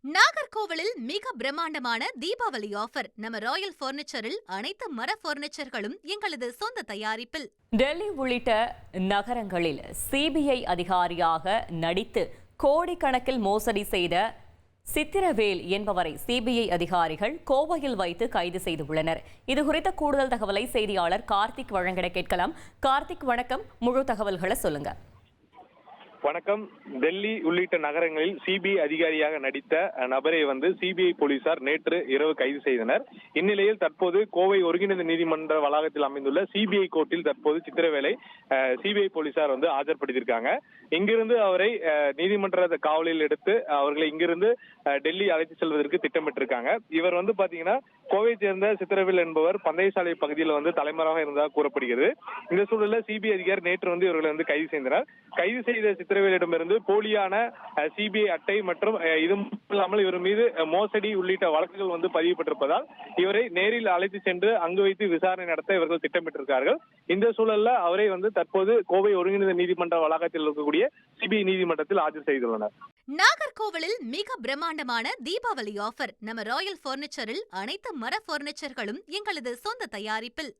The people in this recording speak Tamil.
நாகர்கோவிலில் மிக பிரம்மாண்டமான தீபாவளி ஆஃபர். நம்ம ராயல் பர்னிச்சரில் அனைத்து மர பர்னிச்சர்களும் எங்களது சொந்த தயாரிப்பில். டெல்லி உள்ளிட்ட நகரங்களில் சிபிஐ அதிகாரியாக நடித்து கோடிக்கணக்கில் மோசடி செய்த சித்திரவேல் என்பவரை சிபிஐ அதிகாரிகள் கோவையில் வைத்து கைது செய்துள்ளனர். இதுகுறித்த கூடுதல் தகவலை செய்தியாளர் கார்த்திக் வழங்கிட கேட்கலாம். கார்த்திக், வணக்கம். முழு தகவல்களை சொல்லுங்க. வணக்கம். டெல்லி உள்ளிட்ட நகரங்களில் சிபிஐ அதிகாரியாக நடித்த நபரை சிபிஐ போலீசார் நேற்று இரவு கைது செய்தனர். இந்நிலையில் தற்போது கோவை ஒருங்கிணைந்த நீதிமன்ற வளாகத்தில் அமைந்துள்ள சிபிஐ கோர்ட்டில் தற்போது சித்திரவேலை சிபிஐ போலீசார் ஆஜர்படுத்தியிருக்காங்க. இங்கிருந்து அவரை நீதிமன்ற காவலில் எடுத்து அவர்களை இங்கிருந்து டெல்லி அழைத்து செல்வதற்கு திட்டமிட்டிருக்காங்க. இவர் பாத்தீங்கன்னா கோவை சேர்ந்த சித்திரவேல் என்பவர் பந்தயசாலை பகுதியில் தலைமறைவாக இருந்ததாக கூறப்படுகிறது. இந்த சூழலில் சிபிஐ அதிகாரி நேற்று இவர்களை கைது செய்தனர். கைது செய்த சித்திரவேலிடமிருந்து போலியான சிபிஐ அட்டை மற்றும் இது இல்லாமல் இவர் மீது மோசடி உள்ளிட்ட வழக்குகள் பதியப்பட்டிருப்பதால் இவரை நேரில் அழைத்து சென்று அங்கு வைத்து விசாரணை நடத்த இவர்கள் திட்டமிட்டிருக்கார்கள். இந்த சூழல்ல அவரை தற்போது கோவை ஒருங்கிணைந்த நீதிமன்ற வளாகத்தில் இருக்கக்கூடிய சிபிஐ நீதிமன்றத்தில் ஆஜர் செய்துள்ளனர். நாகர்கோவிலில் மிக பிரம்மாண்டமான தீபாவளி ஆஃபர். நம்ம ராயல் பர்னிச்சரில் அனைத்து மர பர்னிச்சர்களும் எங்களது சொந்த தயாரிப்பில்.